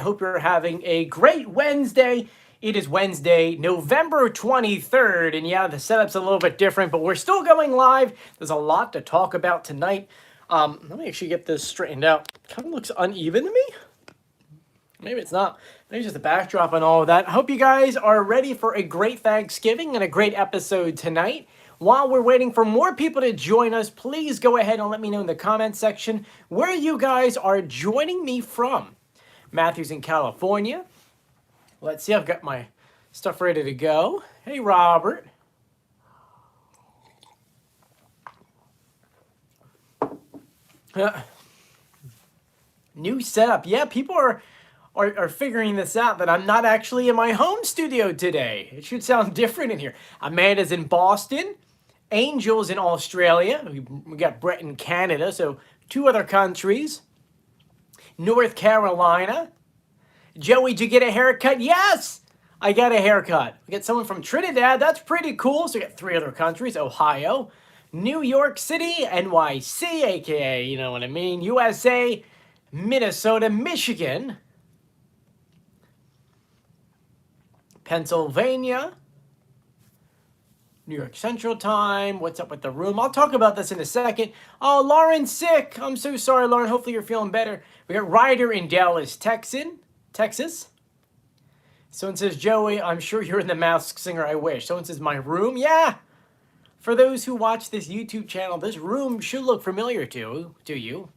hope you're having a great Wednesday. It is Wednesday, November 23rd, and yeah, the setup's a little bit different, but we're still going live. There's a lot to talk about tonight. Let me actually get this straightened out. Kind of looks uneven to me. Maybe it's not. Maybe it's just the backdrop and all of that. I hope you guys are ready for a great Thanksgiving and a great episode tonight. While we're waiting for more people to join us, please go ahead and let me know in the comment section where you guys are joining me from. Matthew's in California. Let's see, I've got my stuff ready to go. Hey, Robert. New setup. Yeah, people are figuring this out, that I'm not actually in my home studio today. It should sound different in here. Amanda's in Boston. Angel's in Australia. We got Brett in Canada, so 2 other countries. North Carolina. Joey, did you get a haircut? Yes, I got a haircut. We got someone from Trinidad. That's pretty cool. So we got 3 other countries. Ohio, New York City, NYC, aka, you know what I mean, USA, Minnesota, Michigan, Pennsylvania, New York Central Time. What's up with the room? I'll talk about this in a second. Oh, Lauren's sick. I'm so sorry, Lauren. Hopefully you're feeling better. We got Ryder in Dallas, Texas. Someone says, Joey, I'm sure you're in the Masked Singer. I wish. Someone says, my room. Yeah. For those who watch this YouTube channel, this room should look familiar to you.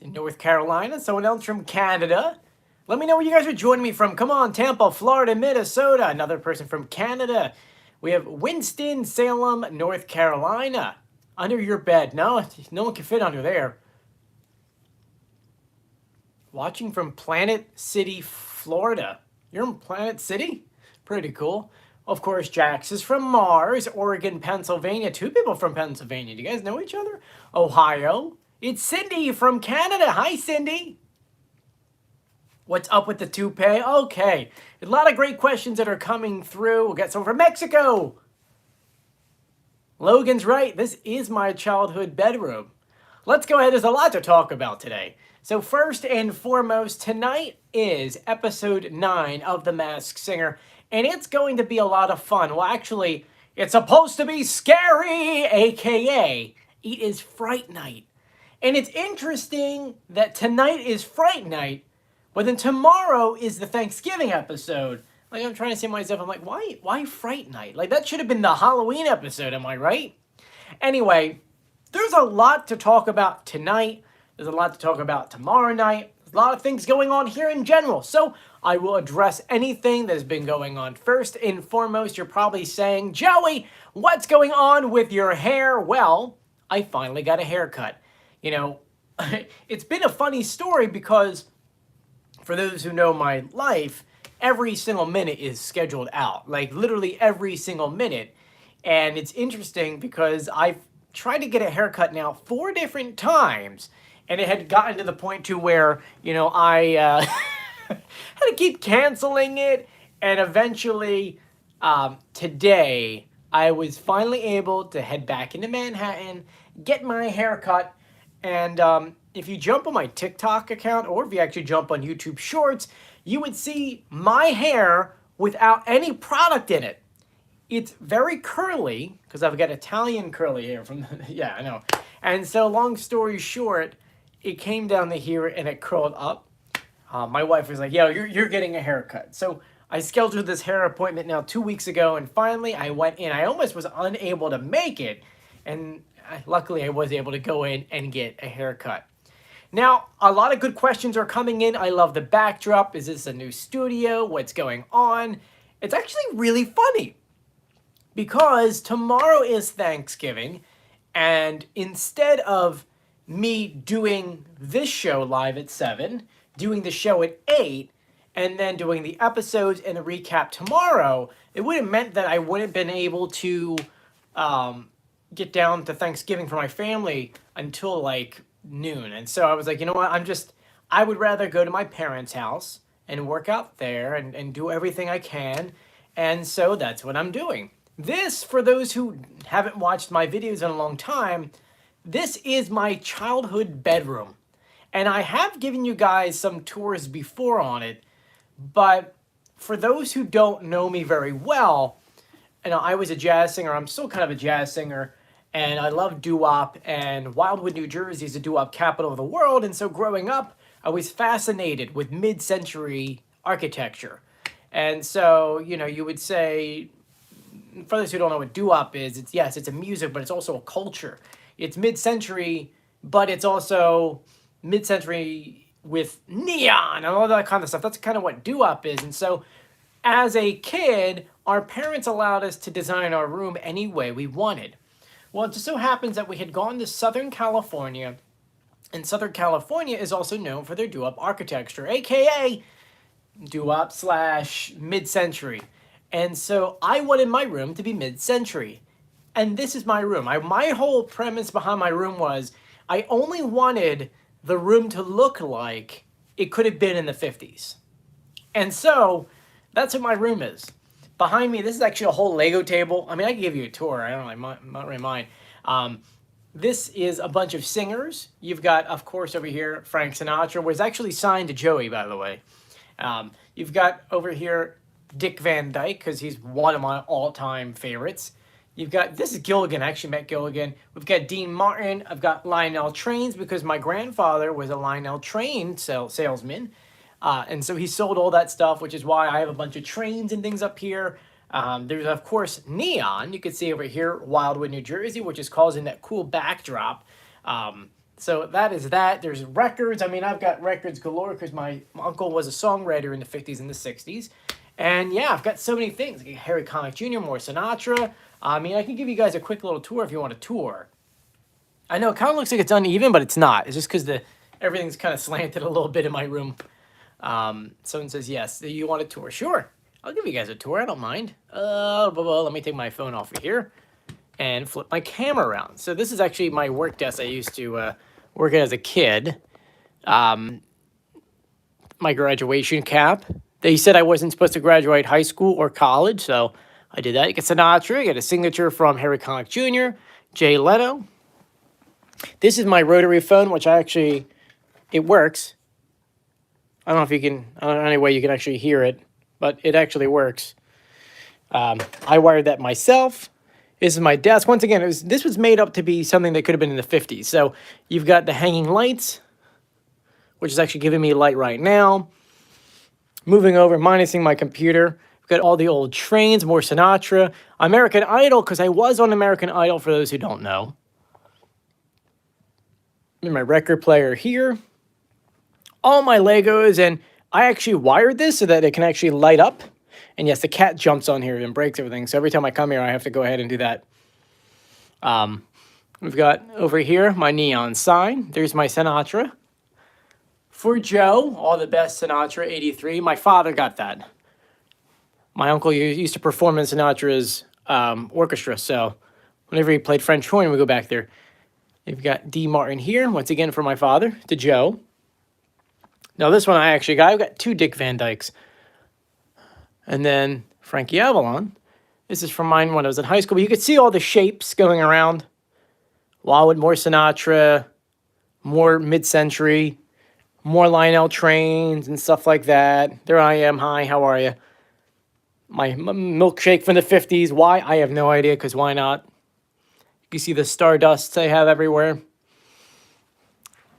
In North Carolina. Someone else from Canada. Let me know where you guys are joining me from. Come on, Tampa, Florida, Minnesota. Another person from Canada. We have Winston-Salem, North Carolina. Under your bed. No one can fit under there. Watching from Planet City, Florida. You're in Planet City? Pretty cool. Of course, Jax is from Mars, Oregon, Pennsylvania. 2 people from Pennsylvania. Do you guys know each other? Ohio. It's Cindy from Canada. Hi, Cindy. What's up with the toupee? Okay. A lot of great questions that are coming through. We'll get some from Mexico. Logan's right. This is my childhood bedroom. Let's go ahead. There's a lot to talk about today. So first and foremost, tonight is episode 9 of The Masked Singer. And it's going to be a lot of fun. Well, actually, it's supposed to be scary, a.k.a. it is Fright Night. And it's interesting that tonight is Fright Night, but then tomorrow is the Thanksgiving episode. Like, I'm trying to say to myself, I'm like, why Fright Night? Like, that should have been the Halloween episode, am I right? Anyway, there's a lot to talk about tonight. There's a lot to talk about tomorrow night. There's a lot of things going on here in general. So I will address anything that has been going on. First and foremost, you're probably saying, Joey, what's going on with your hair? Well, I finally got a haircut. You know, it's been a funny story because for those who know my life, every single minute is scheduled out. Like, literally every single minute. And it's interesting because I've tried to get a haircut now 4 different times. And it had gotten to the point to where, you know, I had to keep canceling it. And eventually, today, I was finally able to head back into Manhattan, get my haircut. And if you jump on my TikTok account, or if you actually jump on YouTube Shorts, you would see my hair without any product in it. It's very curly, because I've got Italian curly hair from, yeah, I know. And so, long story short, it came down to here and it curled up. My wife was like, yo, you're getting a haircut. So I scheduled this hair appointment now 2 weeks ago, and finally I went in. I almost was unable to make it, and luckily I was able to go in and get a haircut. Now, a lot of good questions are coming in. I love the backdrop. Is this a new studio? What's going on? It's actually really funny because tomorrow is Thanksgiving, and instead of me doing this show live at 7, doing the show at 8, and then doing the episodes and the recap tomorrow, it would have meant that I wouldn't have been able to get down to Thanksgiving for my family until like noon. And so I was like, you know what, I would rather go to my parents' house and work out there and do everything I can. And so that's what I'm doing. This, for those who haven't watched my videos in a long time, this is my childhood bedroom. And I have given you guys some tours before on it, but for those who don't know me very well, I was a jazz singer. I'm still kind of a jazz singer, and I love doo-wop. And Wildwood, New Jersey is the doo-wop capital of the world. And so growing up, I was fascinated with mid-century architecture. And so, you would say, for those who don't know what doo-wop is, it's a music, but it's also a culture. It's mid-century, but it's also mid-century with neon and all that kind of stuff. That's kind of what doo-wop is. And so as a kid, our parents allowed us to design our room any way we wanted. Well, it just so happens that we had gone to Southern California, and Southern California is also known for their doo-wop architecture, aka doo-wop / mid-century. And so I wanted my room to be mid-century. And this is my room. My whole premise behind my room was I only wanted the room to look like it could have been in the 50s. And so that's what my room is. Behind me, this is actually a whole Lego table. I mean, I can give you a tour. I don't really mind. This is a bunch of singers. You've got, of course, over here, Frank Sinatra, was actually signed to Joey, by the way. You've got over here Dick Van Dyke, because he's one of my all-time favorites. You've got, this is Gilligan, I actually met Gilligan. We've got Dean Martin. I've got Lionel Trains, because my grandfather was a Lionel Train salesman. And so he sold all that stuff, which is why I have a bunch of trains and things up here. There's, of course, neon. You can see over here, Wildwood, New Jersey, which is causing that cool backdrop. So that is that. There's records. I mean, I've got records galore because my uncle was a songwriter in the 50s and the 60s. And yeah, I've got so many things. Like Harry Connick Jr., more Sinatra. I mean, I can give you guys a quick little tour if you want a tour. I know it kind of looks like it's uneven, but it's not. It's just because everything's kind of slanted a little bit in my room. Someone says, yes, you want a tour? Sure. I'll give you guys a tour. I don't mind. Let me take my phone off of here and flip my camera around. So this is actually my work desk I used to work at as a kid. My graduation cap. They said I wasn't supposed to graduate high school or college, so I did that. You get Sinatra. You get a signature from Harry Connick Jr., Jay Leno. This is my rotary phone, which it works. I don't know if you can, I don't know any way you can actually hear it, but it actually works. I wired that myself. This is my desk. Once again, this was made up to be something that could have been in the 50s. So you've got the hanging lights, which is actually giving me light right now. Moving over, minusing my computer. We've got all the old trains, more Sinatra. American Idol, because I was on American Idol, for those who don't know. And my record player here. All my Legos, and I actually wired this so that it can actually light up. And yes, the cat jumps on here and breaks everything. So every time I come here, I have to go ahead and do that. We've got over here my neon sign. There's my Sinatra. For Joe, all the best Sinatra, 83. My father got that. My uncle used to perform in Sinatra's orchestra. So whenever he played French horn, we go back there. You've got D. Martin here, once again for my father, to Joe. Now this one I actually got. I've got two Dick Van Dykes. And then Frankie Avalon. This is from mine when I was in high school. But you could see all the shapes going around. Wildwood, more Sinatra, more mid-century, more Lionel Trains and stuff like that. There I am. Hi, how are you? My milkshake from the 50s. Why? I have no idea, because why not? You can see the stardust I have everywhere.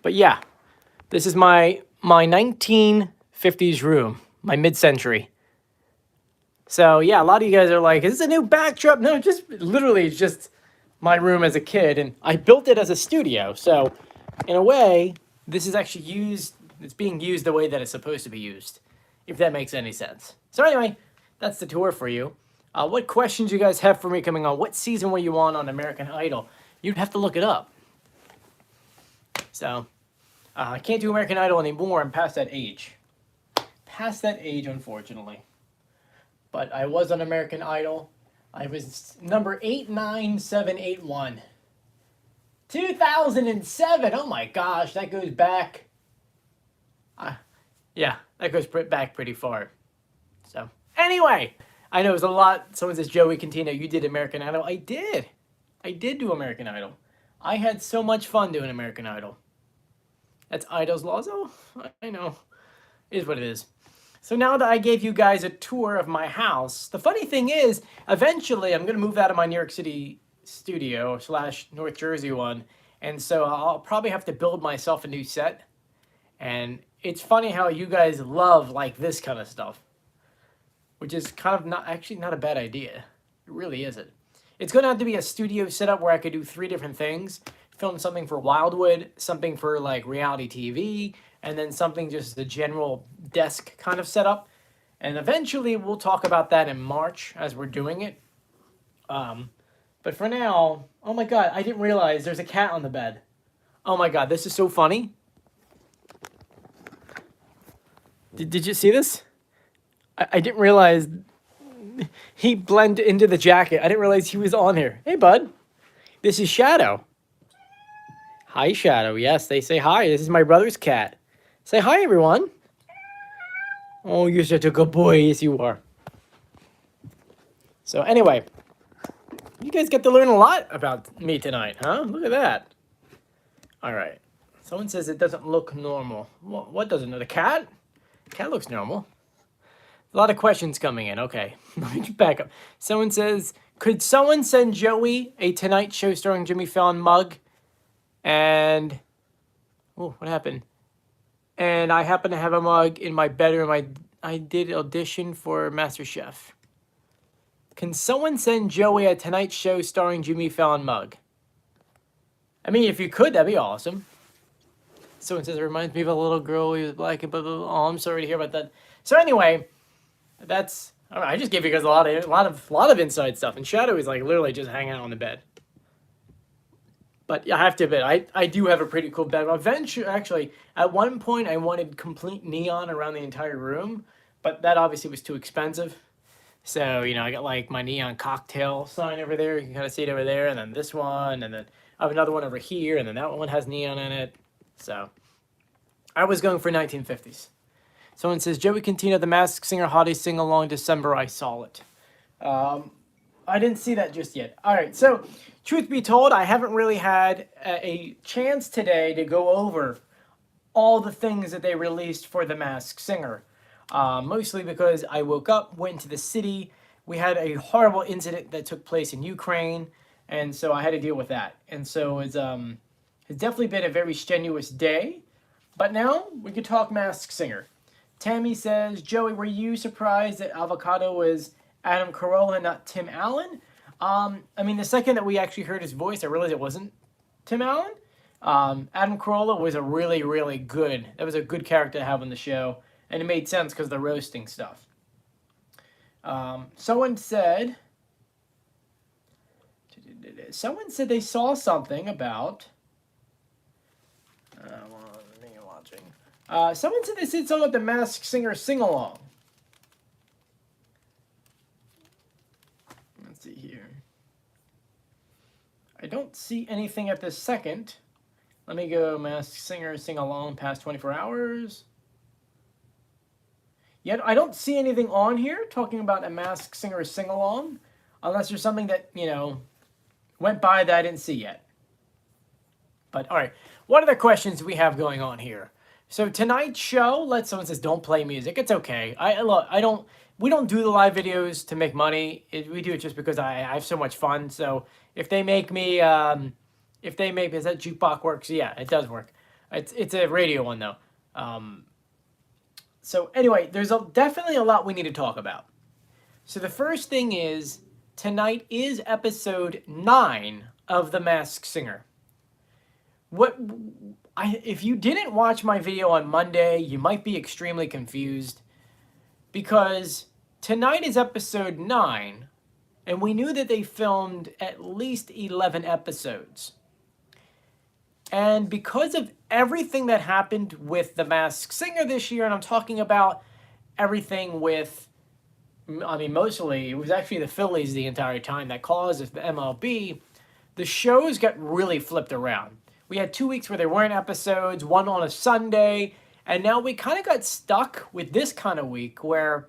But yeah, this is my 1950s room, my mid-century. So yeah, a lot of you guys are like, is this a new backdrop? No, it's just my room as a kid, and I built it as a studio. So in a way, this is actually it's being used the way that it's supposed to be used, if that makes any sense. So anyway, that's the tour for you. What questions you guys have for me coming on? What season were you on American Idol? You'd have to look it up. So I can't do American Idol anymore. I'm past that age. Past that age, unfortunately. But I was on American Idol. I was number 89781. 2007. Oh my gosh, that goes back. Yeah, that goes back pretty far. So anyway, I know it was a lot. Someone says, Joey Contino, you did American Idol. I did do American Idol. I had so much fun doing American Idol. That's Idol's laws. Oh, I know. It is what it is. So now that I gave you guys a tour of my house, the funny thing is, eventually I'm going to move out of my New York City studio / North Jersey one. And so I'll probably have to build myself a new set. And it's funny how you guys love like this kind of stuff, which is kind of not a bad idea. It really isn't. It's going to have to be a studio setup where I could do 3 different things. Film something for Wildwood, something for like reality TV, and then something just the general desk kind of setup. And eventually we'll talk about that in March as we're doing it. But for now, oh my God, I didn't realize there's a cat on the bed. Oh my God, this is so funny. Did you see this? I didn't realize he blended into the jacket. I didn't realize he was on here. Hey, bud. This is Shadow. Hi, Shadow. Yes, they say hi. This is my brother's cat. Say hi, everyone. Oh, you're such a good boy. Yes, you are. So anyway, you guys get to learn a lot about me tonight, huh? Look at that. All right. Someone says it doesn't look normal. What doesn't? The cat? The cat looks normal. A lot of questions coming in. Okay, let me back up. Someone says, could someone send Joey a Tonight Show starring Jimmy Fallon mug? And, oh, what happened? And I happen to have a mug in my bedroom. I did audition for MasterChef. Can someone send Joey a Tonight Show starring Jimmy Fallon mug? I mean, if you could, that'd be awesome. Someone says it reminds me of a little girl who was black and blah, blah, blah. Oh, I'm sorry to hear about that. So anyway, that's all right. I just gave you guys a lot of inside stuff, and Shadow is like literally just hanging out on the bed. But I have to admit, I do have a pretty cool bed. Eventually, actually, at one point, I wanted complete neon around the entire room, but that obviously was too expensive. So, you know, I got like my neon cocktail sign over there. You can kind of see it over there, and then this one, and then I have another one over here, and then that one has neon in it. So, I was going for 1950s. Someone says, Joey Contino, The Masked Singer Hottie Sing Along December, I saw it. I didn't see that just yet. All right, so truth be told, I haven't really had a chance today to go over all the things that they released for The Masked Singer. Mostly because I woke up, went to the city. We had a horrible incident that took place in Ukraine, and so I had to deal with that. And so it's definitely been a very strenuous day. But now we could talk Masked Singer. Tammy says, Joey, were you surprised that Avocado was Adam Carolla, not Tim Allen? I mean, the second that we actually heard his voice, I realized it wasn't Tim Allen. Adam Carolla was a really, really good, that was a good character to have on the show. And it made sense because of the roasting stuff. Someone said they saw something about, someone said they said something about the Masked Singer sing-along. Let's see here. I don't see anything at this second. Let me go Masked Singer sing-along past 24 hours. Yet I don't see anything on here talking about a Masked Singer sing-along, unless there's something that, you know, went by that I didn't see yet. But all right, what other questions do we have going on here? So tonight's show, someone says don't play music. It's okay. We don't do the live videos to make money. We do it just because I have so much fun. So if they make me, is that jukebox works? Yeah, it does work. It's a radio one though. So anyway, there's definitely a lot we need to talk about. So the first thing is, tonight is episode 9 of The Masked Singer. If you didn't watch my video on Monday, you might be extremely confused, because tonight is episode 9, and we knew that they filmed at least 11 episodes. And because of everything that happened with The Masked Singer this year, and I'm talking about everything with, I mean, mostly, it was actually the Phillies the entire time that caused the MLB, the shows got really flipped around. We had 2 weeks where there weren't episodes, one on a Sunday, and now we kind of got stuck with this kind of week where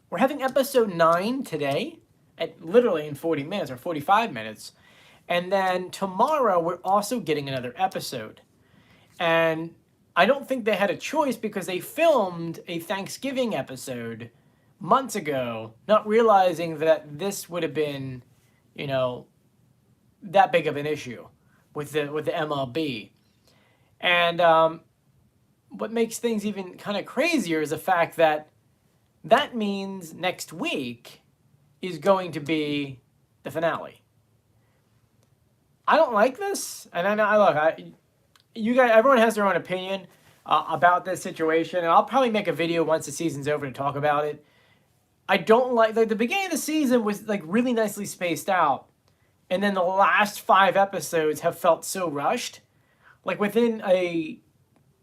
we're having episode 9 today, at literally in 40 minutes or 45 minutes, And then tomorrow, we're also getting another episode. And I don't think they had a choice because they filmed a Thanksgiving episode months ago, not realizing that this would have been, you know, that big of an issue with the MLB. And what makes things even kind of crazier is the fact that that means next week is going to be the finale. I don't like this, and you guys, everyone has their own opinion about this situation, and I'll probably make a video once the season's over to talk about it. I don't like the beginning of the season was like really nicely spaced out, and then the last 5 episodes have felt so rushed. Like within a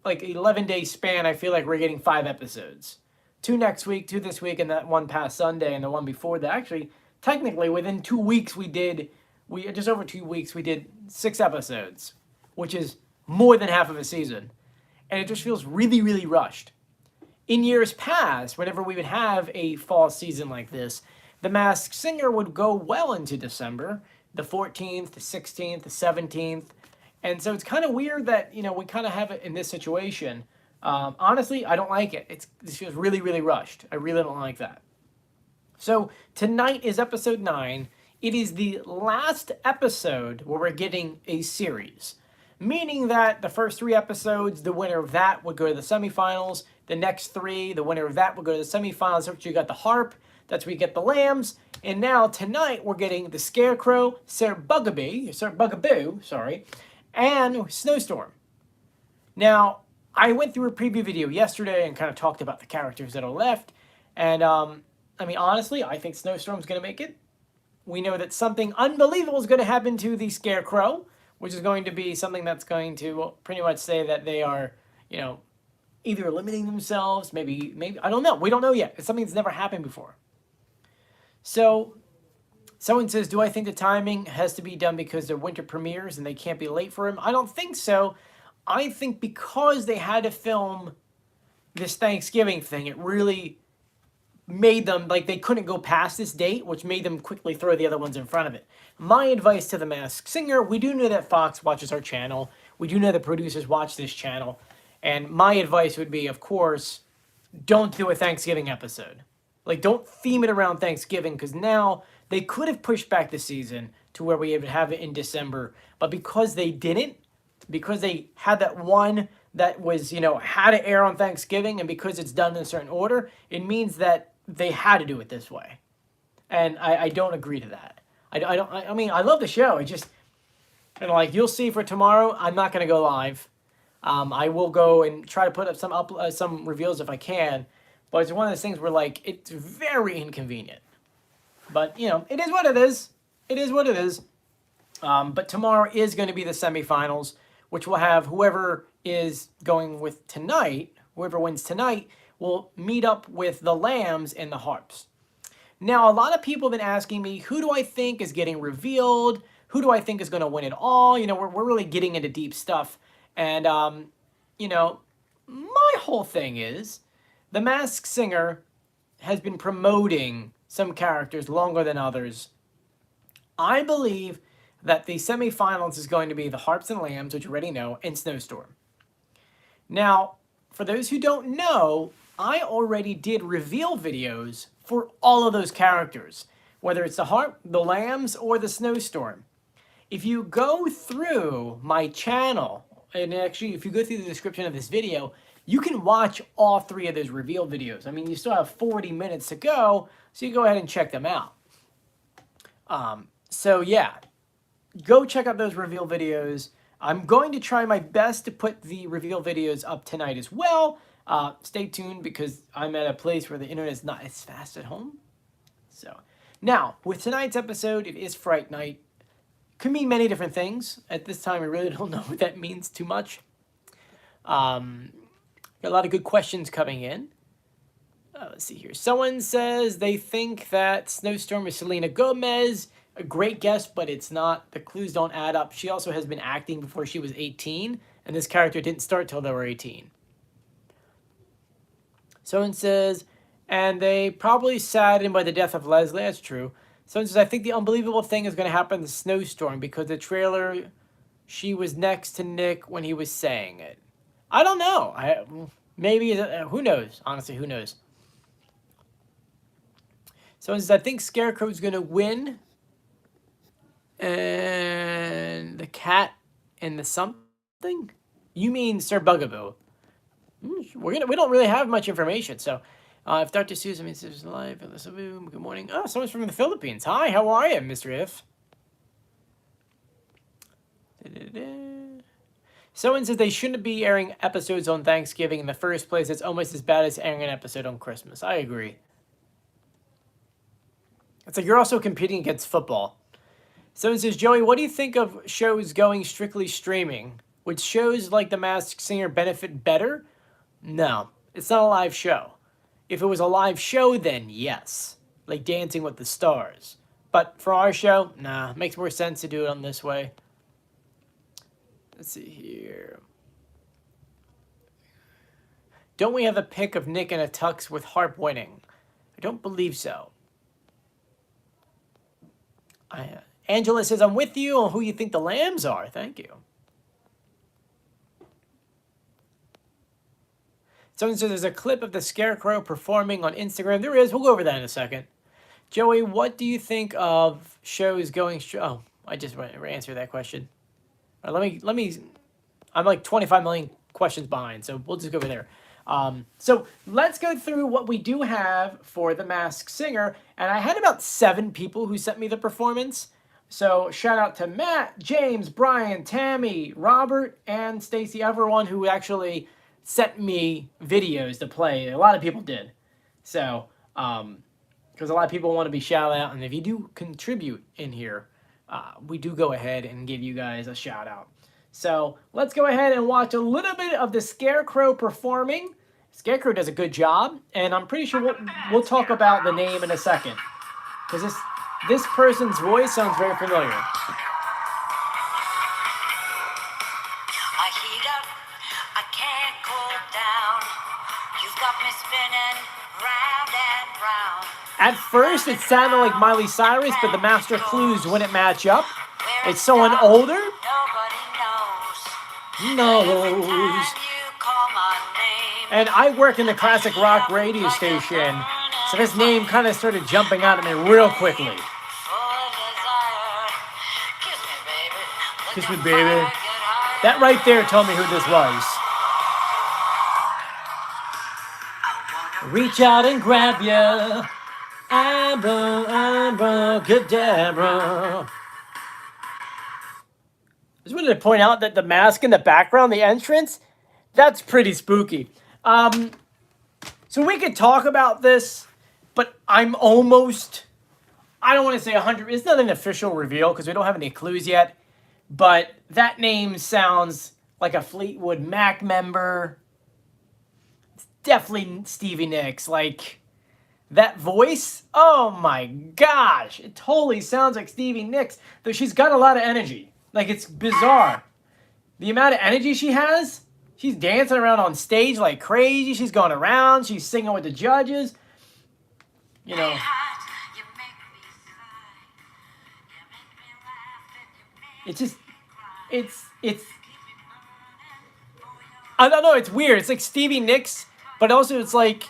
11-day span, I feel like we're getting 5 episodes. 2 next week, 2 this week, and that one past Sunday, and the one before that. Actually, technically, within 2 weeks, just over 2 weeks, we did 6 episodes, which is more than half of a season. And it just feels really, really rushed. In years past, whenever we would have a fall season like this, The Masked Singer would go well into December, the 14th, the 16th, the 17th. And so it's kind of weird that, we kind of have it in this situation. Honestly, I don't like it. This feels really, really rushed. I really don't like that. So tonight is episode 9. It is the last episode where we're getting a series, meaning that the first 3 episodes, the winner of that would go to the semifinals. The next 3, the winner of that would go to the semifinals. That's where you got the harp. That's where you get the lambs. And now tonight we're getting the Scarecrow, Sir Bugaboo, and Snowstorm. Now, I went through a preview video yesterday and kind of talked about the characters that are left. And, honestly, I think Snowstorm's going to make it. We know that something unbelievable is going to happen to the Scarecrow, which is going to be something that's going to pretty much say that they are, either limiting themselves, maybe, I don't know. We don't know yet. It's something that's never happened before. So, someone says, do I think the timing has to be done because they're winter premieres and they can't be late for them? I don't think so. I think because they had to film this Thanksgiving thing, it really made them, they couldn't go past this date, which made them quickly throw the other ones in front of it. My advice to The Masked Singer, we do know that Fox watches our channel. We do know the producers watch this channel. And my advice would be, of course, don't do a Thanksgiving episode. Don't theme it around Thanksgiving, because now they could have pushed back the season to where we would have it in December. But because they didn't, because they had that one that was, had to air on Thanksgiving, and because it's done in a certain order, it means that they had to do it this way. And I don't agree to that. I love the show. You'll see for tomorrow, I'm not going to go live. I will go and try to put up some reveals if I can. But it's one of those things where, it's very inconvenient. But, it is what it is. It is what it is. But tomorrow is going to be the semifinals, which will have whoever is going with tonight, whoever wins tonight, will meet up with the lambs and the harps. Now, a lot of people have been asking me, who do I think is getting revealed? Who do I think is going to win it all? We're really getting into deep stuff. And, my whole thing is, The Masked Singer has been promoting some characters longer than others. I believe that the semifinals is going to be the Harps and Lambs, which you already know, and Snowstorm. Now, for those who don't know, I already did reveal videos for all of those characters, whether it's the Harp, the Lambs, or the Snowstorm. If you go through my channel, and actually if you go through the description of this video, you can watch all 3 of those reveal videos. You still have 40 minutes to go, so you go ahead and check them out. So yeah, go check out those reveal videos. I'm going to try my best to put the reveal videos up tonight as well. Stay tuned because I'm at a place where the internet is not as fast at home. So now, with tonight's episode, it is Fright Night. Could mean many different things. At this time, I really don't know what that means too much. Got a lot of good questions coming in. Let's see here. Someone says they think that Snowstorm is Selena Gomez. A great guess, but it's not. The clues don't add up. She also has been acting before she was 18, and this character didn't start till they were 18. Someone says, and they probably saddened by the death of Leslie. That's true. Someone says, I think the unbelievable thing is going to happen in the Snowstorm because the trailer, she was next to Nick when he was saying it. I don't know. Maybe, who knows? Honestly, who knows? Someone says, I think Scarecrow's going to win. And the cat and the something? You mean Sir Bugaboo? We don't really have much information. So, if Dr. Susan means there's live, good morning. Oh, someone's from the Philippines. Hi, how are you, Mr. If? Someone says they shouldn't be airing episodes on Thanksgiving in the first place. It's almost as bad as airing an episode on Christmas. I agree. It's like you're also competing against football. Someone says, Joey, what do you think of shows going strictly streaming? Would shows like The Masked Singer benefit better? No, it's not a live show. If it was a live show, then yes. Like Dancing with the Stars. But for our show, nah, makes more sense to do it on this way. Let's see here. Don't we have a pic of Nick in a tux with Harp winning? I don't believe so. Angela says, I'm with you on who you think the lambs are. Thank you. Someone says there's a clip of the Scarecrow performing on Instagram. There is. We'll go over that in a second. Joey, what do you think of shows going... Oh, I just answered that question. All right, let me... I'm like 25 million questions behind, so we'll just go over there. So let's go through what we do have for The Masked Singer. And I had about 7 people who sent me the performance. So shout out to Matt, James, Brian, Tammy, Robert, and Stacy, everyone who actually sent me videos to play. A lot of people did. So, because a lot of people want to be shouted out. And if you do contribute in here, we do go ahead and give you guys a shout out. So let's go ahead and watch a little bit of the Scarecrow performing. Scarecrow does a good job, and I'm pretty sure we'll talk about the name in a second, because this person's voice sounds very familiar. I heat up, I can't cool down. You've got me spinning round and round. At first, it sounded like Miley Cyrus, but the master clues wouldn't match up. It's someone older. Knows. And I work in the classic rock radio station, so this name kind of started jumping out at me real quickly. Kiss me, baby. That right there told me who this was. Reach out and grab ya, Abracadabra. I just wanted to point out that the mask in the background, the entrance, that's pretty spooky. So we could talk about this, but I'm almost, I don't want to say 100, it's not an official reveal because we don't have any clues yet, but that name sounds like a Fleetwood Mac member. It's definitely Stevie Nicks. Like, that voice, oh my gosh, it totally sounds like Stevie Nicks, though she's got a lot of energy. Like, it's bizarre. The amount of energy she has, she's dancing around on stage like crazy. She's going around. She's singing with the judges. You know. It's just, it's, I don't know, it's weird. It's like Stevie Nicks, but also it's like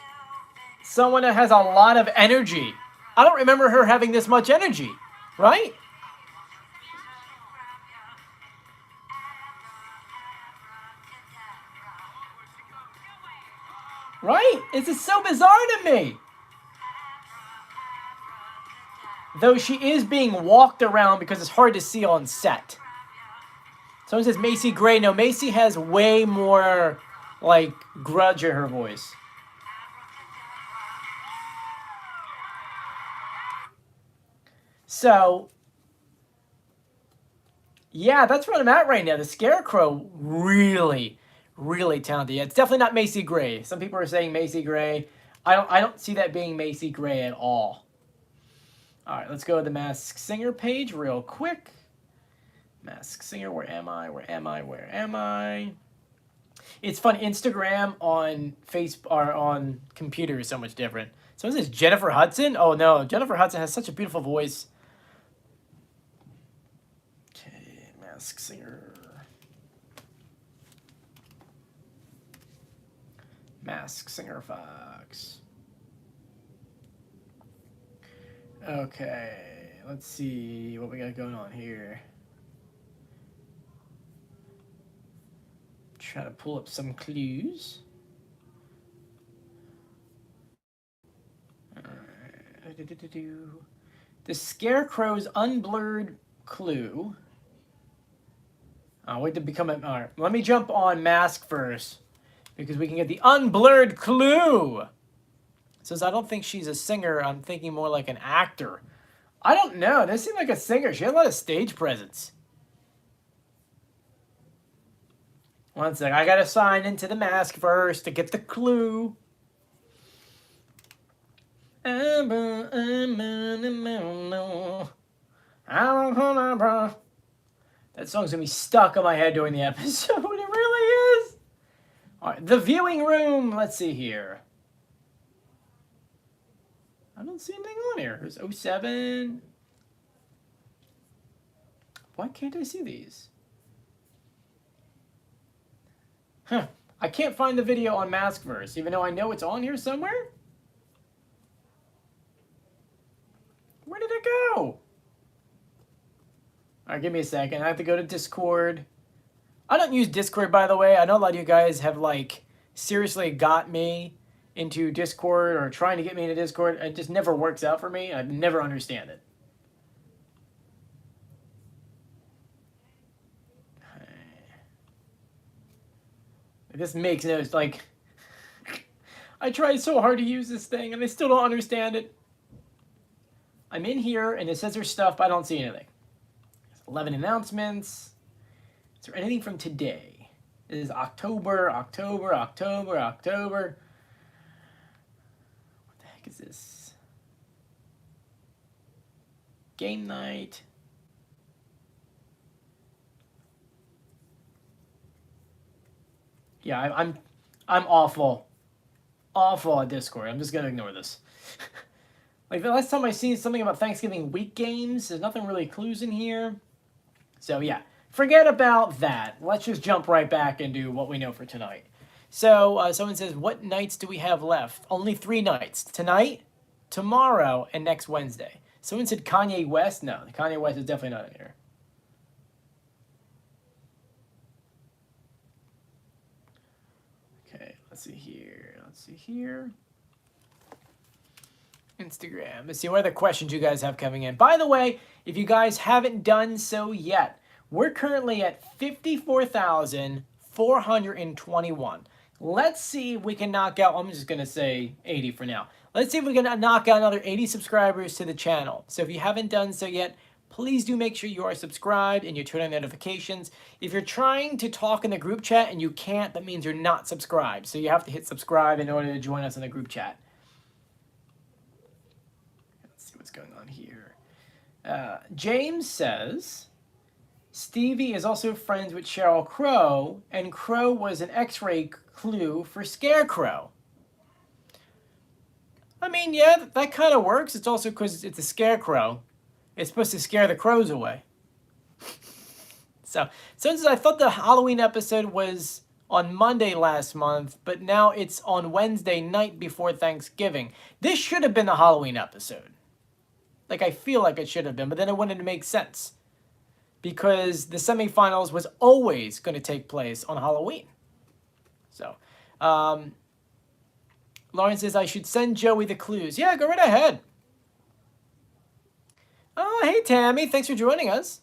someone that has a lot of energy. I don't remember her having this much energy, right? Right? It's just so bizarre to me. Though she is being walked around because it's hard to see on set. Someone says Macy Gray. No, Macy has way more, like, grudge in her voice. So, yeah, that's where I'm at right now. The Scarecrow really talented. Yeah, it's definitely not Macy Gray. Some people are saying Macy Gray. I don't see that being Macy Gray at all. All right, let's go to the Masked Singer page real quick. Masked Singer, where am I? It's fun. Instagram on Facebook or on computer is so much different. Someone says Jennifer Hudson. Oh no, Jennifer Hudson has such a beautiful voice. Mask Singer. Mask Singer Fox. Okay, let's see what we got going on here. Try to pull up some clues. The Scarecrow's unblurred clue. Wait to become an. All right, let me jump on Mask first because we can get the unblurred clue. It says I don't think she's a singer. I'm thinking more like an actor. I don't know. This seemed like a singer. She had a lot of stage presence. One sec. I gotta sign into the Mask first to get the clue. That song's gonna be stuck on my head during the episode. It really is. All right, the viewing room. Let's see here. I don't see anything on here. There's 07. Why can't I see these? Huh. I can't find the video on Maskverse, even though I know it's on here somewhere. Where did it go? All right, give me a second. I have to go to Discord. I don't use Discord, by the way. I know a lot of you guys have, like, seriously got me into Discord or trying to get me into Discord. It just never works out for me. I never understand it. This makes no, like, I tried so hard to use this thing and I still don't understand it. I'm in here and it says there's stuff, but I don't see anything. There's 11 announcements. Is there anything from today? It is October. What the heck is this? Game night. Yeah, I'm awful at Discord. I'm just gonna ignore this. Like the last time I seen something about Thanksgiving week games, there's nothing really clues in here. So yeah, forget about that. Let's just jump right back into what we know for tonight. So someone says, what nights do we have left? Only 3 nights. Tonight, tomorrow, and next Wednesday. Someone said Kanye West. No, Kanye West is definitely not in here. Okay, let's see here. Instagram. Let's see what other questions you guys have coming in. By the way, if you guys haven't done so yet, we're currently at 54,421. Let's see if we can knock out, I'm just going to say 80 for now. Let's see if we can knock out another 80 subscribers to the channel. So if you haven't done so yet, please do make sure you are subscribed and you turn on notifications. If you're trying to talk in the group chat and you can't, that means you're not subscribed. So you have to hit subscribe in order to join us in the group chat. Let's see what's going on here. James says, Stevie is also friends with Sheryl Crow, and Crow was an X-ray clue for Scarecrow. I mean, yeah, that kind of works. It's also because it's a Scarecrow. It's supposed to scare the crows away. So, since I thought the Halloween episode was on Monday last month, but now it's on Wednesday night before Thanksgiving. This should have been the Halloween episode. Like, I feel like it should have been, but then it wouldn't make sense. Because the semifinals was always going to take place on Halloween. So, Lauren says, I should send Joey the clues. Yeah, go right ahead. Oh, hey, Tammy. Thanks for joining us.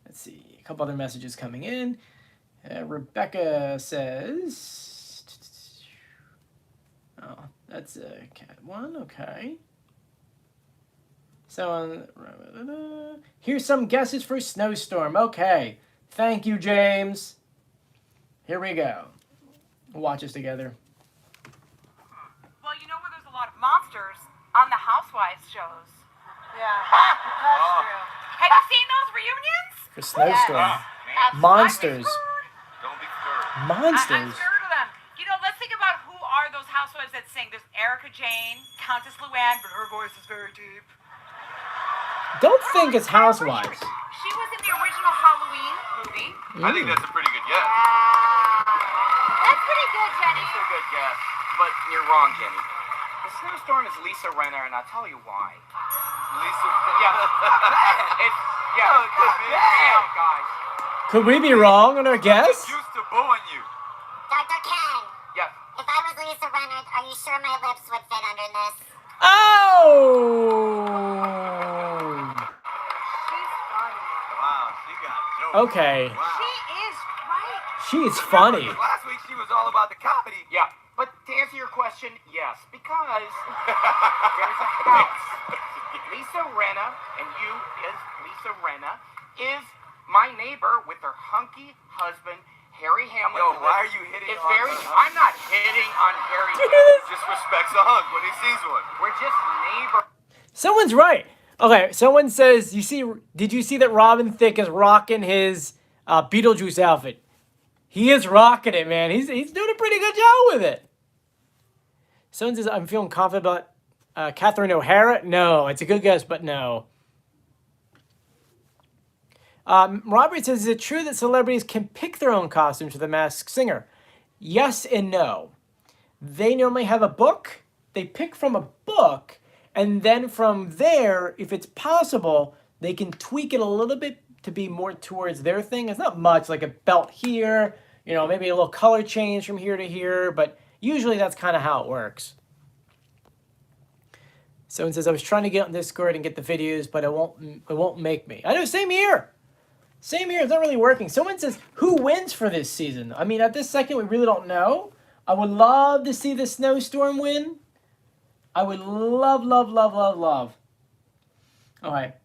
Let's see. A couple other messages coming in. Rebecca says... Oh, that's a cat one. Okay. So, here's some guesses for Snowstorm. Okay. Thank you, James. Here we go. We'll watch this together. Well, you know where there's a lot of monsters? On the Housewives shows. Yeah, that's true. Have you seen those reunions? For Snowstorm. Yes. Monsters. Don't be scared. Monsters. I'm scared of them. You know, let's think about who are those housewives that sing. There's Erica Jane, Countess Luann, but her voice is very deep. don't think it's Housewives. She was in the original Halloween movie. I think that's a pretty good guess. That's pretty good, Jenny. It's a good guess, but you're wrong, Jenny. The Snowstorm is Lisa Renner, and I'll tell you why. Lisa. Yeah, it could be. Yeah, guys. Could we be wrong on our guess? Used to booing you. Dr. Ken, Yeah. if I was Lisa Renner, are you sure my lips would fit under this? Oh! She's funny. Wow, she got jokes. Okay. Wow. She is right. She's funny. Last week she was all about the comedy. Yeah, but to answer your question, yes, because there's a house. Lisa Renna, and you is Lisa Renna, is my neighbor with her hunky husband, Harry Hamlin. Yo, why are you hitting It's on very. the I'm not hitting on Harry Hamlin. Just respects a hug when he sees one. We're just neighbors. Someone's right. Okay, someone says, did you see that Robin Thicke is rocking his Beetlejuice outfit? He is rocking it, man. He's doing a pretty good job with it. Someone says, I'm feeling confident about Catherine O'Hara. No, it's a good guess, but no. Robert says, is it true that celebrities can pick their own costumes for The Masked Singer? Yes and no. They normally have a book. They pick from a book. And then from there, if it's possible, they can tweak it a little bit to be more towards their thing. It's not much, like a belt here, maybe a little color change from here to here. But usually that's kind of how it works. Someone says, I was trying to get on Discord and get the videos, but it won't make me. I know, same here. Same here. It's not really working. Someone says, who wins for this season? I mean, at this second, we really don't know. I would love to see the Snowstorm win. I would love, love, love, love, love. All right.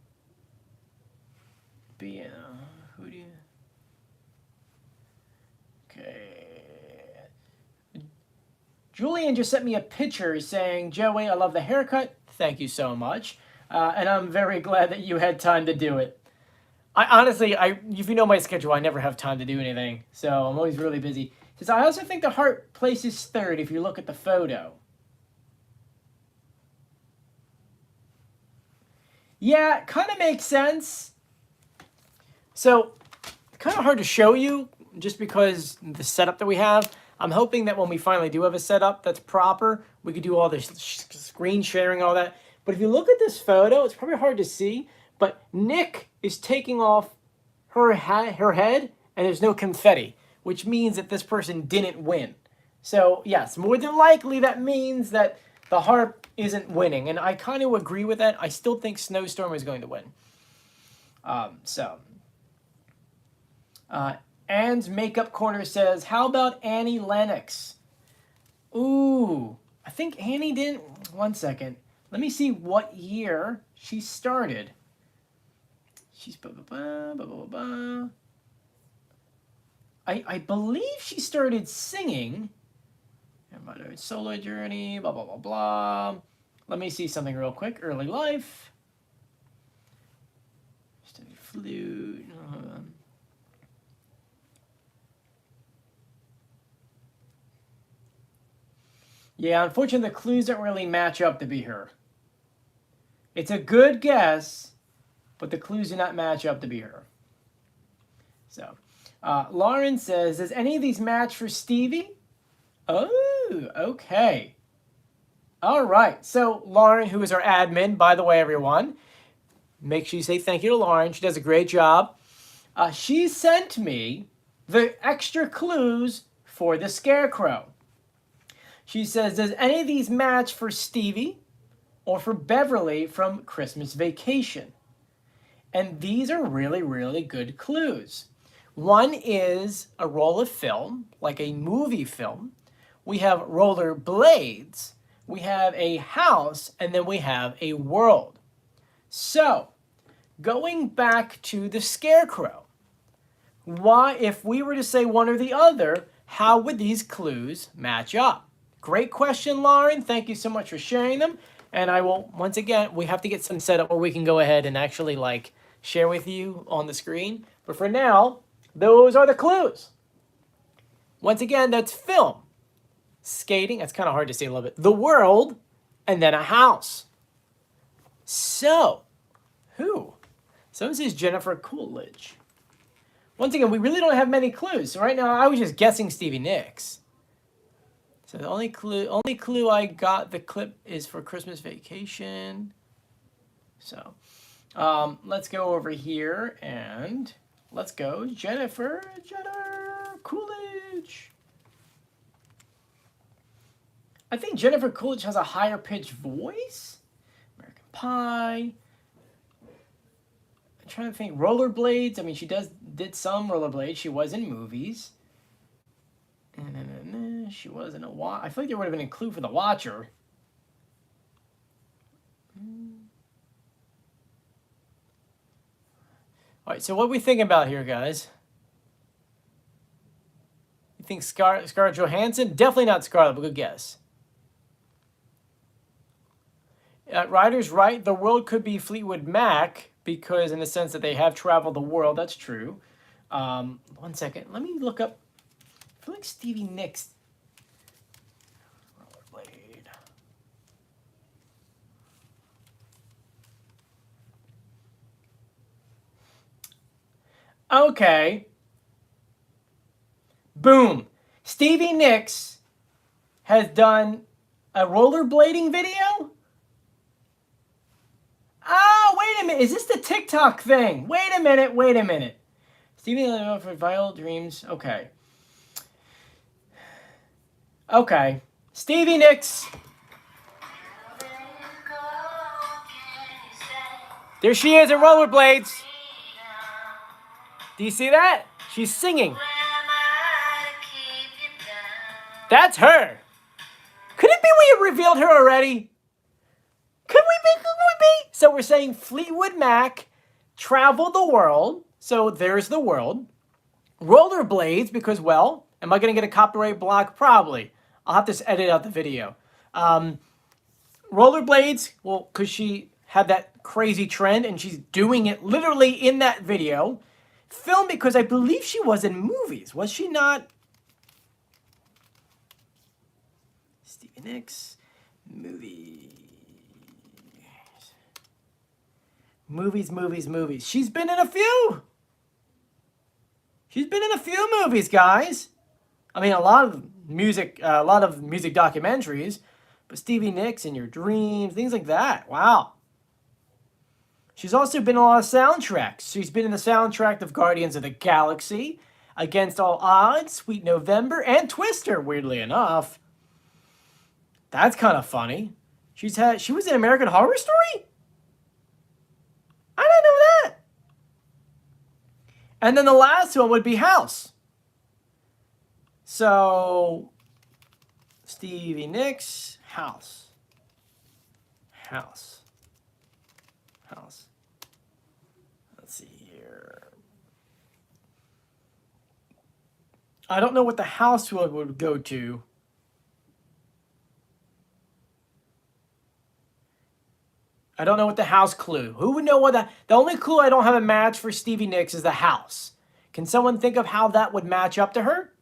Who do you... Okay. Julian just sent me a picture saying, Joey, I love the haircut. Thank you so much. And I'm very glad that you had time to do it. I honestly, if you know my schedule, I never have time to do anything. So I'm always really busy. Says, I also think the heart places third if you look at the photo. Yeah, it kind of makes sense. So, kind of hard to show you just because the setup that we have. I'm hoping that when we finally do have a setup that's proper, we could do all this screen sharing, all that. But if you look at this photo, it's probably hard to see. But Nick is taking off her head, and there's no confetti, which means that this person didn't win. So, yes, more than likely that means that the harp isn't winning. And I kind of agree with that. I still think Snowstorm is going to win. Anne's Makeup Corner says, how about Annie Lennox? Ooh, I think Annie didn't... One second. Let me see what year she started. She's I believe she started singing. Solo journey, blah, blah, blah, blah. Let me see something real quick. Early life. Studied flute. Yeah, unfortunately, the clues don't really match up to be her. It's a good guess, but the clues do not match up to be her. So, Lauren says, does any of these match for Stevie? Oh, okay. All right. So, Lauren, who is our admin, by the way, everyone, make sure you say thank you to Lauren. She does a great job. She sent me the extra clues for the Scarecrow. She says, does any of these match for Stevie or for Beverly from Christmas Vacation? And these are really, really good clues. One is a roll of film, like a movie film. We have roller blades. We have a house, and then we have a world. So, going back to the Scarecrow, why, if we were to say one or the other, how would these clues match up? Great question, Lauren. Thank you so much for sharing them. And I will, once again, we have to get some set up where we can go ahead and actually, share with you on the screen. But for now, those are the clues. Once again, that's film. Skating, that's kind of hard to see a little bit. The world, and then a house. So, Who? Someone says Jennifer Coolidge. Once again, we really don't have many clues. So right now, I was just guessing Stevie Nicks. So the only clue I got the clip is for Christmas Vacation. So let's go over here and let's go Jennifer Coolidge. I think Jennifer Coolidge has a higher pitched voice. American Pie. I'm trying to think. Rollerblades. I mean, she did some rollerblades. She was in movies. She was in a watch. I feel like there would have been a clue for The Watcher. All right, so what are we thinking about here, guys? You think Scarlett Johansson? Definitely not Scarlett, but good guess. Ryder's right. The world could be Fleetwood Mac because in the sense that they have traveled the world. That's true. 1 second. Let me look up. I feel like Stevie Nicks. Rollerblade. Okay. Boom. Stevie Nicks has done a rollerblading video? Oh, wait a minute. Is this the TikTok thing? Wait a minute. Stevie Nicks for Violet Dreams. Okay. Stevie Nicks. There she is in rollerblades. Do you see that? She's singing. That's her. Could it be we revealed her already? Could we be? So we're saying Fleetwood Mac traveled the world. So there's the world. Rollerblades, because, well, am I going to get a copyright block? Probably. I'll have to edit out the video. Rollerblades, well, because she had that crazy trend and she's doing it literally in that video. Film because I believe she was in movies. Was she not? Stevie Nicks. Movies. She's been in a few. She's been in a few movies, guys. I mean, a lot of music documentaries. But Stevie Nicks in Your Dreams, things like that. Wow. She's also been in a lot of soundtracks. She's been in the soundtrack of Guardians of the Galaxy, Against All Odds, Sweet November, and Twister, weirdly enough. That's kind of funny. She was in American Horror Story? I didn't know that. And then the last one would be House. So, Stevie Nicks, House. Let's see here. I don't know what the house would go to. I don't know what the house clue. Who would know what the only clue I don't have a match for Stevie Nicks is the house. Can someone think of how that would match up to her?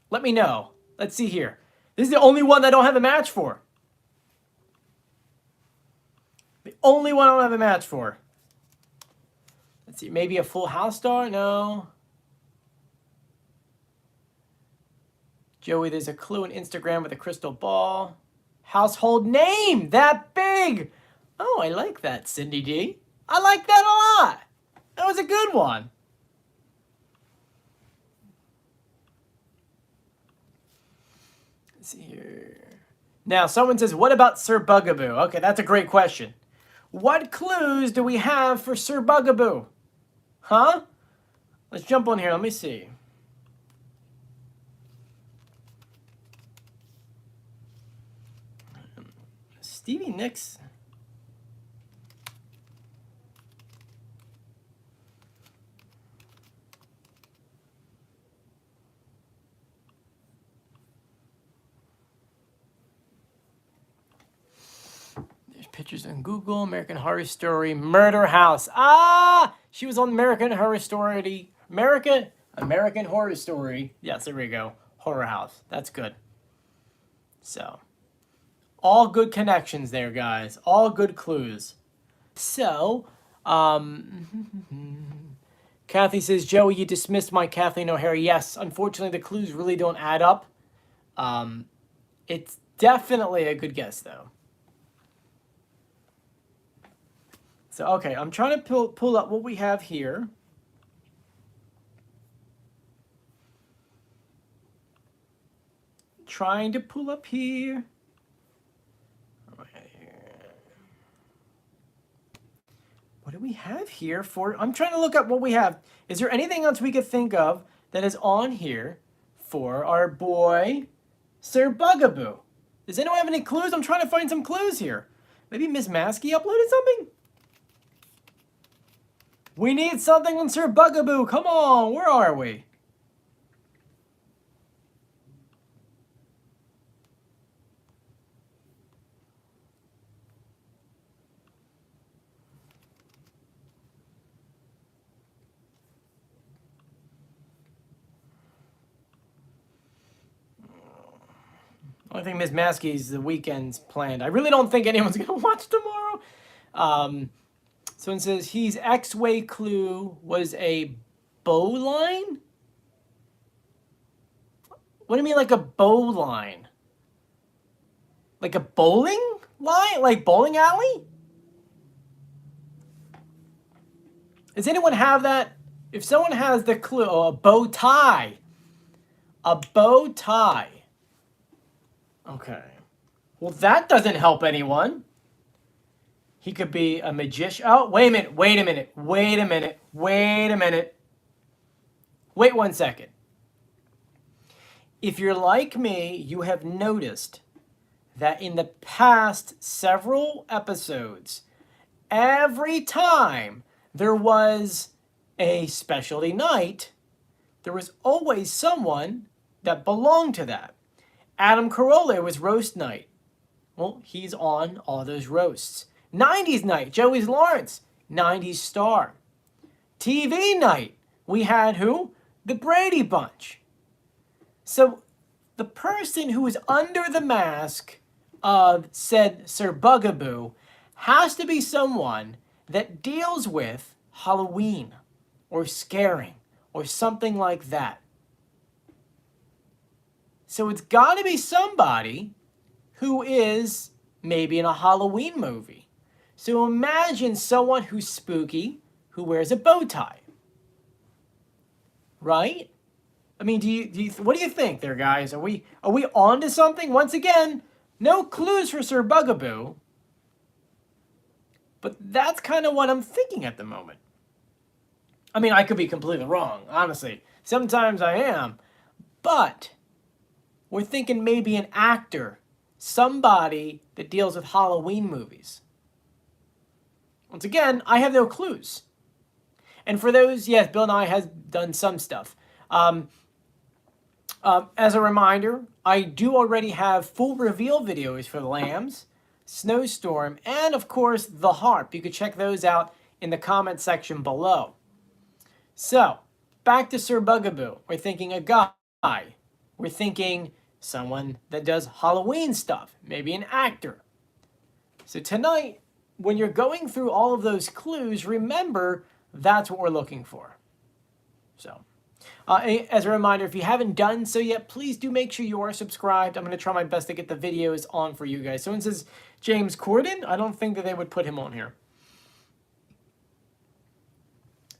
Let me know. Let's see here. This is the only one I don't have a match for. The only one I don't have a match for. Let's see. Maybe a Full House star? No. Joey, there's a clue on Instagram with a crystal ball. Household name. That big. Oh, I like that, Cindy D. I like that a lot. That was a good one. Let's see here. Now, someone says, what about Sir Bugaboo? Okay, that's a great question. What clues do we have for Sir Bugaboo? Huh? Let's jump on here. Let me see. Stevie Nicks. Pictures on Google, American Horror Story, Murder House. Ah, she was on American Horror Story. American Horror Story. Yes, there we go. Horror House. That's good. So, all good connections there, guys. All good clues. So, Kathy says, Joey, you dismissed my Kathleen O'Hara. Yes, unfortunately, the clues really don't add up. It's definitely a good guess, though. So, okay, I'm trying to pull up what we have here. Trying to pull up here. What do we have here for? I'm trying to look up what we have. Is there anything else we could think of that is on here for our boy, Sir Bugaboo? Does anyone have any clues? I'm trying to find some clues here. Maybe Miss Maskey uploaded something? We need something on Sir Bugaboo. Come on, where are we? I think Miss Maskey's the weekend's planned. I really don't think anyone's going to watch tomorrow. Someone says, his X-way clue was a bowline? What do you mean like a bowline? Like a bowling line? Like bowling alley? Does anyone have that? If someone has the clue, oh, a bow tie. A bow tie. Okay. Well, that doesn't help anyone. He could be a magician. Oh, wait a minute. Wait a minute. Wait a minute. Wait a minute. Wait 1 second. If you're like me, you have noticed that in the past several episodes, every time there was a specialty night, there was always someone that belonged to that. Adam Carolla was roast night. Well, he's on all those roasts. 90s night, Joey Lawrence, 90s star. TV night, we had who? The Brady Bunch. So the person who is under the mask of said Sir Bugaboo has to be someone that deals with Halloween or scaring or something like that. So it's got to be somebody who is maybe in a Halloween movie. So imagine someone who's spooky, who wears a bow tie. Right? I mean, what do you think there, guys? Are we on to something? Once again, no clues for Sir Bugaboo. But that's kind of what I'm thinking at the moment. I mean, I could be completely wrong, honestly. Sometimes I am. But we're thinking maybe an actor, somebody that deals with Halloween movies. Once again, I have no clues. And for those, yes, Bill Nye has done some stuff. As a reminder, I do already have full reveal videos for the Lambs, Snowstorm, and of course, The Harp. You can check those out in the comment section below. So, back to Sir Bugaboo. We're thinking a guy. We're thinking someone that does Halloween stuff, maybe an actor. So tonight, when you're going through all of those clues, remember that's what we're looking for. So, as a reminder, if you haven't done so yet, please do make sure you are subscribed. I'm going to try my best to get the videos on for you guys. Someone says James Corden. I don't think that they would put him on here.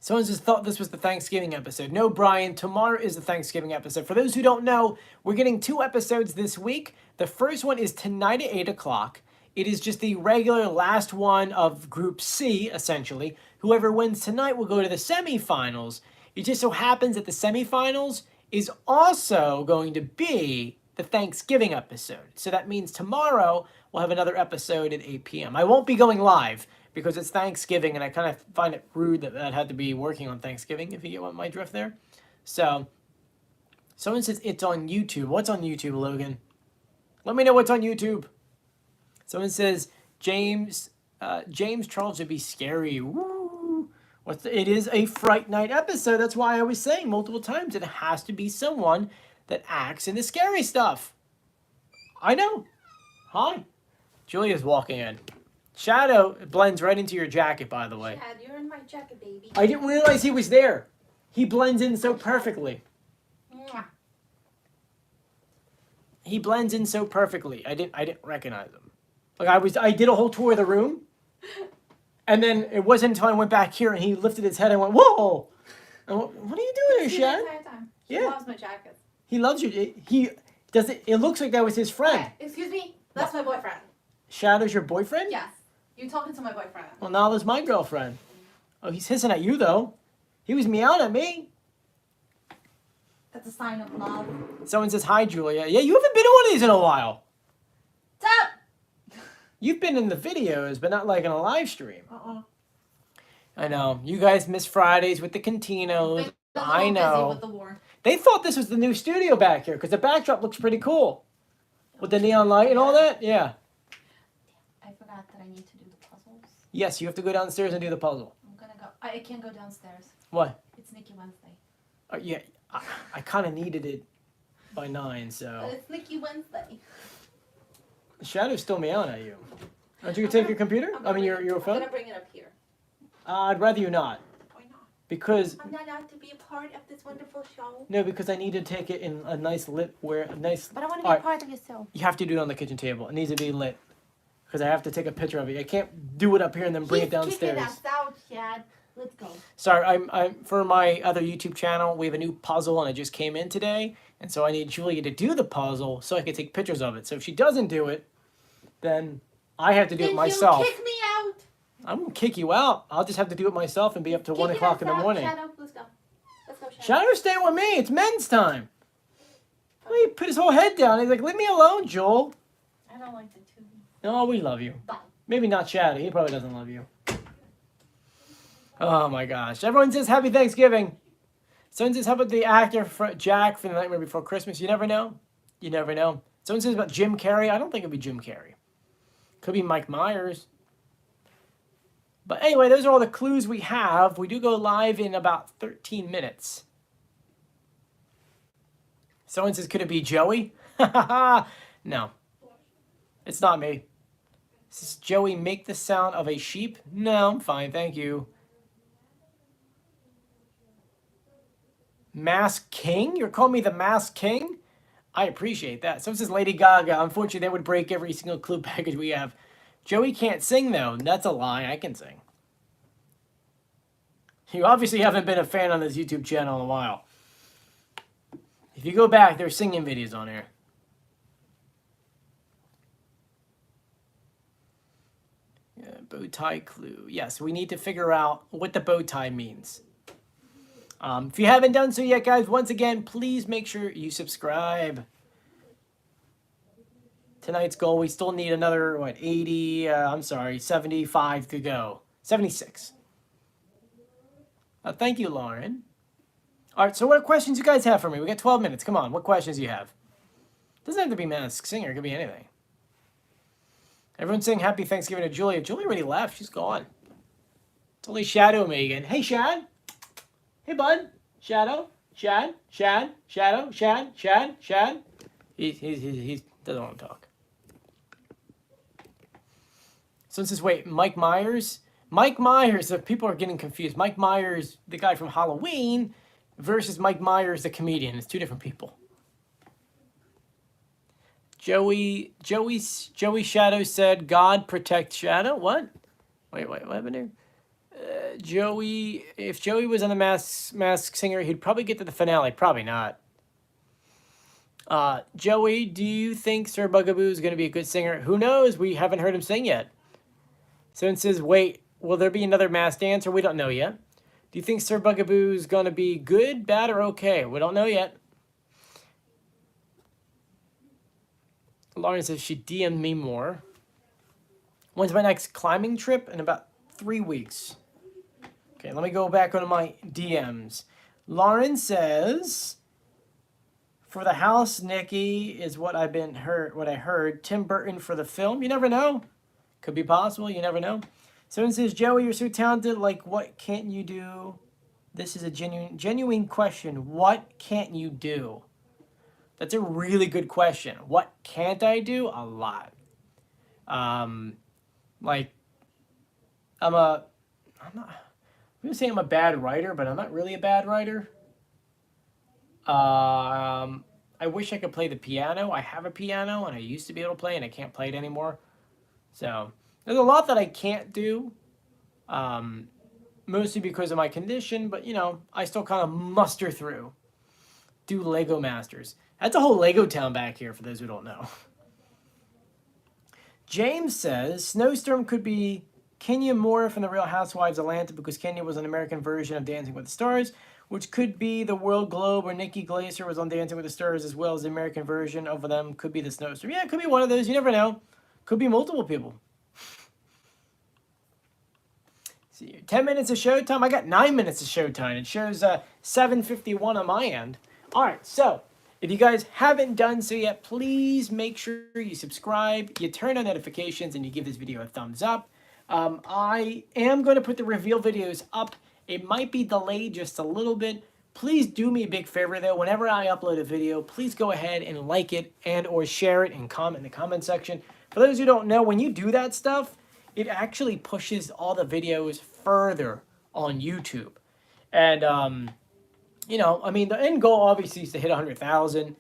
Someone just thought this was the Thanksgiving episode. No, Brian, tomorrow is the Thanksgiving episode. For those who don't know, we're getting 2 episodes this week. The first one is tonight at 8 o'clock. It is just the regular last one of Group C, essentially. Whoever wins tonight will go to the semifinals. It just so happens that the semifinals is also going to be the Thanksgiving episode. So that means tomorrow we'll have another episode at 8 p.m. I won't be going live because it's Thanksgiving, and I kind of find it rude that I had to be working on Thanksgiving, if you get my drift there. So, someone says it's on YouTube. What's on YouTube, Logan? Let me know what's on YouTube. Someone says James Charles would be scary. Woo! It is a Fright Night episode. That's why I was saying multiple times it has to be someone that acts in the scary stuff. I know. Hi. Julia's walking in. Shadow blends right into your jacket, by the way. Chad, you're on my jacket, baby. I didn't realize he was there. He blends in so perfectly. Mwah. He blends in so perfectly. I didn't recognize him. Like I did a whole tour of the room, and then it wasn't until I went back here and he lifted his head and went, "Whoa!" I went, what are you doing there, The Shad? entire time. He Yeah. loves my jacket. He loves you. He does it. It looks like that was his friend. Hey, excuse me. That's my boyfriend. Shadow's your boyfriend? Yes. You talking to my boyfriend? Well, Nala's my girlfriend. Oh, he's hissing at you though. He was meowing at me. That's a sign of love. Someone says hi, Julia. Yeah, you haven't been to one of these in a while. Stop. You've been in the videos, but not like in a live stream. Uh-uh. I know. You guys miss Fridays with the Continos. Been a I little busy know. with the war. They thought this was the new studio back here because the backdrop looks pretty cool. With the neon light and all that? Yeah. I forgot that I need to do the puzzles. Yes, you have to go downstairs and do the puzzle. I'm gonna go. I can't go downstairs. What? It's Nikki Wednesday. Yeah, I kind of needed it by 9, so. But it's Nikki Wednesday. Shadow's still meowing at you. Aren't you going to take your computer? I mean, your phone? I'm gonna bring it up here. I'd rather you not. Why not? Because, I'm not allowed to be a part of this wonderful show. no, because I need to take it in a nice lit, a nice, But I want to be Alright. a part of your show. you have to do it on the kitchen table. It needs to be lit. Because I have to take a picture of it. I can't do it up here and then bring it downstairs. Kicking us out, Chad. Let's go. Sorry, I'm for my other YouTube channel, we have a new puzzle and it just came in today. And so I need Julia to do the puzzle so I can take pictures of it. So if she doesn't do it, then I have to do it myself. You kick me out. I'm going to kick you out. I'll just have to do it myself and be up to 1 o'clock in the morning. Shadow, let's go. Let's go, Shadow. Shadow's staying with me. It's men's time. Well, he put his whole head down. He's like, leave me alone, Joel. I don't like the two. No, we love you. Bye. Maybe not Shadow. He probably doesn't love you. Oh my gosh. Everyone says Happy Thanksgiving. Someone says, how about the actor Jack from The Nightmare Before Christmas? You never know. You never know. Someone says about Jim Carrey. I don't think it'd be Jim Carrey. Could be Mike Myers. But anyway, those are all the clues we have. We do go live in about 13 minutes. Someone says, could it be Joey? No. It's not me. Says Joey make the sound of a sheep? No, I'm fine, thank you. Mask King? You're calling me the Mask King? I appreciate that. Someone says Lady Gaga. Unfortunately, that would break every single clue package we have. Joey can't sing, though. That's a lie. I can sing. You obviously haven't been a fan on this YouTube channel in a while. If you go back, there's singing videos on here. Yeah, bow tie clue. Yes, we need to figure out what the bow tie means. If you haven't done so yet, guys, once again, please make sure you subscribe. Tonight's goal, we still need another, 75 to go. 76. Thank you, Lauren. All right, so what questions you guys have for me? We got 12 minutes. Come on, what questions do you have? Doesn't have to be Masked Singer. It could be anything. Everyone's saying Happy Thanksgiving to Julia. Julia already left. She's gone. It's only Shadow and me again. Hey, Shad. Hey, bud. Shadow. Shad. Shad. Shadow. Shad. Shad. Shad. He doesn't want to talk. So it says, wait, Mike Myers? Mike Myers, people are getting confused. Mike Myers, the guy from Halloween, versus Mike Myers, the comedian. It's two different people. Joey Shadow said, God protect Shadow. What? Wait, what happened here? Joey, if Joey was on the Masked Singer, he'd probably get to the finale. Probably not. Joey, do you think Sir Bugaboo is going to be a good singer? Who knows? We haven't heard him sing yet. Someone says, wait, will there be another masked dancer? We don't know yet. Do you think Sir Bugaboo is going to be good, bad, or okay? We don't know yet. Lauren says she DM'd me more. When's my next climbing trip? In about 3 weeks. Okay, let me go back onto my DMs. Lauren says, for the house, Nikki is what I heard. Tim Burton for the film. You never know. Could be possible. You never know. Someone says, Joey, you're so talented. Like, what can't you do? This is a genuine question. What can't you do? That's a really good question. What can't I do? A lot. I'm gonna say I'm a bad writer, but I'm not really a bad writer. I wish I could play the piano. I have a piano, and I used to be able to play, and I can't play it anymore. So there's a lot that I can't do, mostly because of my condition. But you know, I still kind of muster through. Do Lego Masters. That's a whole Lego town back here for those who don't know. James says Snowstorm could be Kenya Moore from the Real Housewives of Atlanta because Kenya was an American version of Dancing with the Stars, which could be the World Globe, or Nikki Glaser was on Dancing with the Stars as well as the American version of them. Could be the Snowstorm. Yeah, it could be one of those. You never know. Could be multiple people. See, 10 minutes of showtime. I got 9 minutes of showtime. It shows 7:51 on my end. All right, so if you guys haven't done so yet, please make sure you subscribe, you turn on notifications, and you give this video a thumbs up. I am going to put the reveal videos up. It might be delayed just a little bit. Please do me a big favor, though. Whenever I upload a video, please go ahead and like it and or share it and comment in the comment section. For those who don't know, when you do that stuff, it actually pushes all the videos further on YouTube. And, you know, I mean, the end goal obviously is to hit 100,000.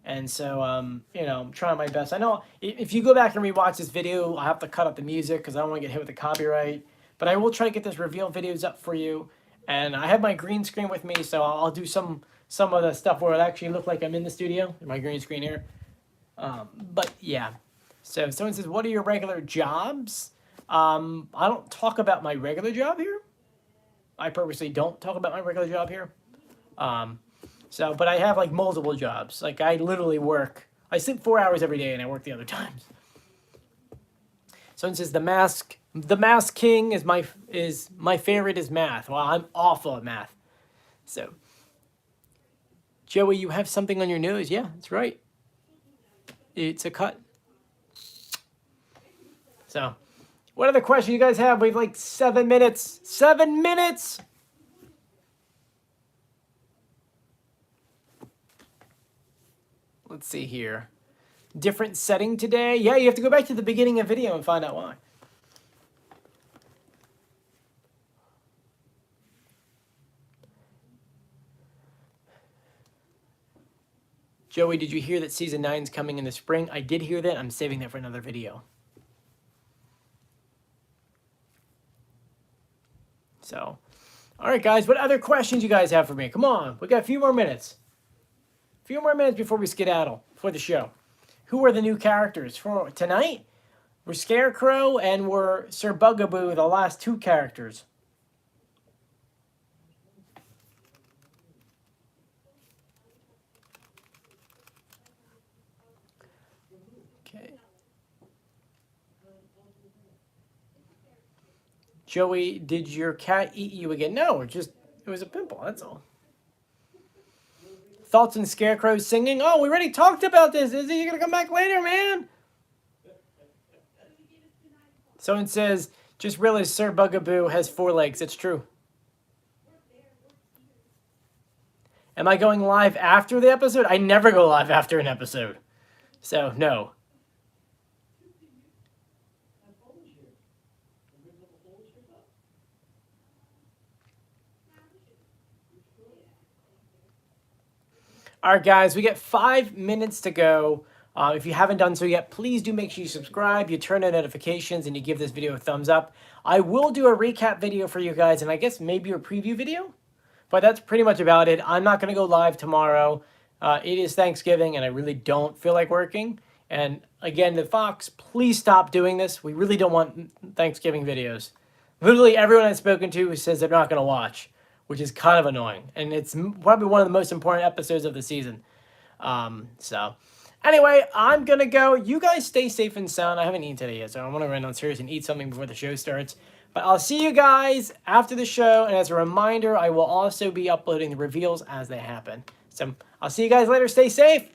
And so, you know, I'm trying my best. I know if you go back and rewatch this video, I'll have to cut up the music because I don't want to get hit with the copyright. But I will try to get this reveal videos up for you. And I have my green screen with me, so I'll do some of the stuff where it actually look like I'm in the studio, my green screen here. But yeah. So if someone says, what are your regular jobs? I don't talk about my regular job here. I purposely don't talk about my regular job here. But I have like multiple jobs. Like I literally work. I sleep 4 hours every day and I work the other times. Someone says the mask king is my favorite is math. Well, I'm awful at math. So Joey, you have something on your nose. Yeah, that's right. It's a cut. So what other question you guys have? We have like 7 minutes. 7 minutes. Let's see here. Different setting today. Yeah, you have to go back to the beginning of the video and find out why. Joey, did you hear that season 9 is coming in the spring? I did hear that. I'm saving that for another video. So, all right, guys. What other questions you guys have for me? Come on. We got a few more minutes. A few more minutes before we skedaddle for the show. Who are the new characters for tonight? We're Scarecrow and we're Sir Bugaboo, the last 2 characters. Okay. Joey, did your cat eat you again? No, it was a pimple, that's all. Thoughts on Scarecrow singing? Oh, we already talked about this. Is he gonna come back later, man? Someone says, just realized Sir Bugaboo has 4 legs. It's true. Am I going live after the episode? I never go live after an episode. So, no. All right, guys, we got 5 minutes to go. If you haven't done so yet, please do make sure you subscribe, you turn on notifications, and you give this video a thumbs up. I will do a recap video for you guys, and I guess maybe a preview video. But that's pretty much about it. I'm not going to go live tomorrow. It is Thanksgiving, and I really don't feel like working. And again, the Fox, please stop doing this. We really don't want Thanksgiving videos. Literally everyone I've spoken to says they're not going to watch, which is kind of annoying. And it's probably one of the most important episodes of the season. So anyway, I'm going to go. You guys stay safe and sound. I haven't eaten today yet, so I want to run downstairs and eat something before the show starts. But I'll see you guys after the show. And as a reminder, I will also be uploading the reveals as they happen. So I'll see you guys later. Stay safe.